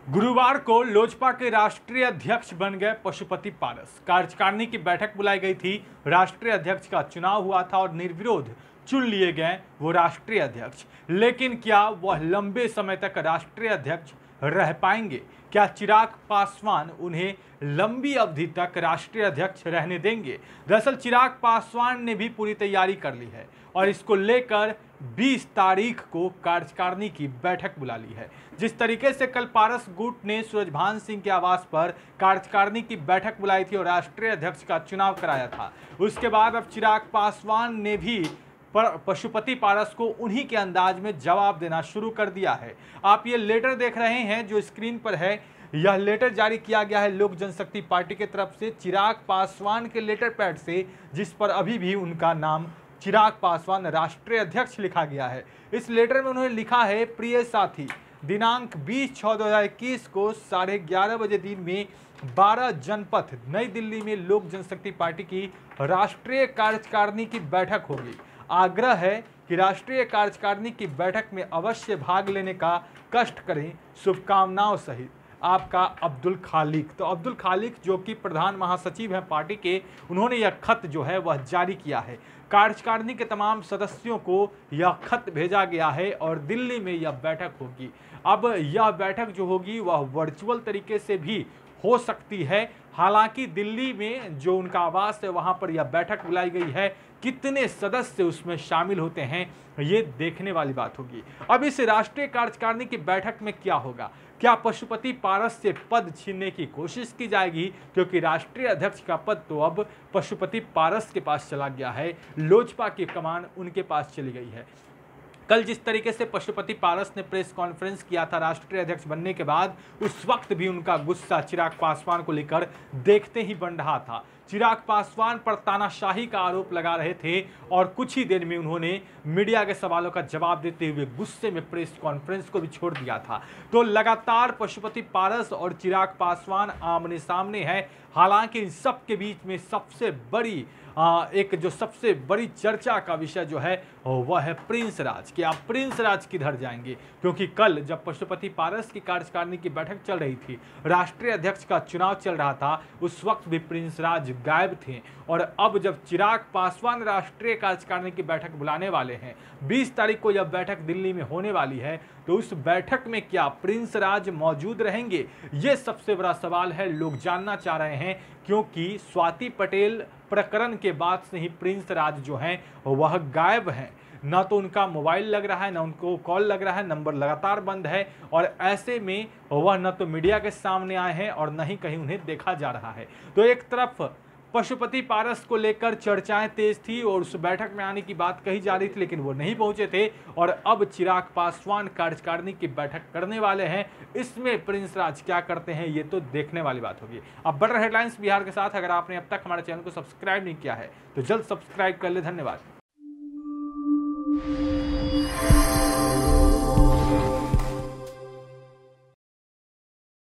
गुरुवार को लोजपा के राष्ट्रीय अध्यक्ष बन गए पशुपति पारस। कार्यकारिणी की बैठक बुलाई गई थी। राष्ट्रीय अध्यक्ष का चुनाव हुआ था और निर्विरोध चुन लिए गए वो राष्ट्रीय अध्यक्ष। लेकिन क्या वह लंबे समय तक राष्ट्रीय अध्यक्ष रह पाएंगे? क्या चिराग पासवान उन्हें लंबी अवधि तक राष्ट्रीय अध्यक्ष रहने देंगे? दरअसल चिराग पासवान ने भी पूरी तैयारी कर ली है और इसको लेकर 20 तारीख को कार्यकारिणी की बैठक बुला ली है। जिस तरीके से कल पारस गुट ने सूरजभान सिंह के आवास पर कार्यकारिणी की बैठक बुलाई थी और राष्ट्रीय अध्यक्ष का चुनाव कराया था, उसके बाद अब चिराग पासवान ने भी पशुपति पारस को उन्हीं के अंदाज में जवाब देना शुरू कर दिया है। आप ये लेटर देख रहे हैं जो स्क्रीन पर है, यह लेटर जारी किया गया है लोक जनशक्ति पार्टी की तरफ से चिराग पासवान के लेटर पैड से, जिस पर अभी भी उनका नाम चिराग पासवान राष्ट्रीय अध्यक्ष लिखा गया है। इस लेटर में उन्होंने लिखा है, प्रिय साथी, दिनांक 20/6/2021 को 11:30 बजे दिन में 12 जनपथ नई दिल्ली में लोक जनशक्ति पार्टी की राष्ट्रीय कार्यकारिणी की बैठक होगी। आग्रह है कि राष्ट्रीय कार्यकारिणी की बैठक में अवश्य भाग लेने का कष्ट करें। शुभकामनाओं सहित आपका अब्दुल खालिक। तो अब्दुल खालिक जो कि प्रधान महासचिव हैं पार्टी के, उन्होंने यह खत जो है वह जारी किया है। कार्यकारिणी के तमाम सदस्यों को यह खत भेजा गया है और दिल्ली में यह बैठक होगी। अब यह बैठक जो होगी वह वर्चुअल तरीके से भी हो सकती है। हालांकि दिल्ली में जो उनका आवास है वहां पर यह बैठक बुलाई गई है। कितने सदस्य उसमें शामिल होते हैं ये देखने वाली बात होगी। अब इस राष्ट्रीय कार्यकारिणी की बैठक में क्या होगा? क्या पशुपति पारस से पद छीनने की कोशिश की जाएगी? क्योंकि राष्ट्रीय अध्यक्ष का पद तो अब पशुपति पारस के पास चला गया है, लोजपा की कमान उनके पास चली गई है। कल जिस तरीके से पशुपति पारस ने प्रेस कॉन्फ्रेंस किया था राष्ट्रीय अध्यक्ष बनने के बाद, उस वक्त भी उनका गुस्सा चिराग पासवान को लेकर देखते ही बन रहा था। चिराग पासवान पर तानाशाही का आरोप लगा रहे थे और कुछ ही देर में उन्होंने मीडिया के सवालों का जवाब देते हुए गुस्से में प्रेस कॉन्फ्रेंस को भी छोड़ दिया था। तो लगातार पशुपति पारस और चिराग पासवान आमने सामने है। हालांकि इन सब के बीच में सबसे बड़ी चर्चा का विषय जो है वह है प्रिंस राज। कि आप प्रिंस राज किधर जाएंगे? क्योंकि कल जब पशुपति पारस की कार्यकारिणी की बैठक चल रही थी, राष्ट्रीय अध्यक्ष का चुनाव चल रहा था, उस वक्त भी प्रिंस राज गायब थे। और अब जब चिराग पासवान राष्ट्रीय कार्यकारिणी की बैठक बुलाने वाले हैं, 20 तारीख को यह बैठक दिल्ली में होने वाली है, तो उस बैठक में क्या प्रिंस राज मौजूद रहेंगे? ये सबसे बड़ा सवाल है, लोग जानना चाह रहे हैं। क्योंकि स्वाति पटेल प्रकरण के बाद से ही प्रिंस राज जो हैं वह गायब हैं। ना तो उनका मोबाइल लग रहा है, ना उनको कॉल लग रहा है, नंबर लगातार बंद है और ऐसे में वह न तो मीडिया के सामने आए हैं और न ही कहीं उन्हें देखा जा रहा है। तो एक तरफ पशुपति पारस को लेकर चर्चाएं तेज थी और उस बैठक में आने की बात कही जा रही थी, लेकिन वो नहीं पहुंचे थे। और अब चिराग पासवान कार्यकारिणी की बैठक करने वाले हैं। इसमें प्रिंस राज क्या करते हैं ये तो देखने वाली बात होगी। अब बटर हेडलाइंस बिहार के साथ अगर आपने अब तक हमारे चैनल को सब्सक्राइब नहीं किया है तो जल्द सब्सक्राइब कर ले। धन्यवाद।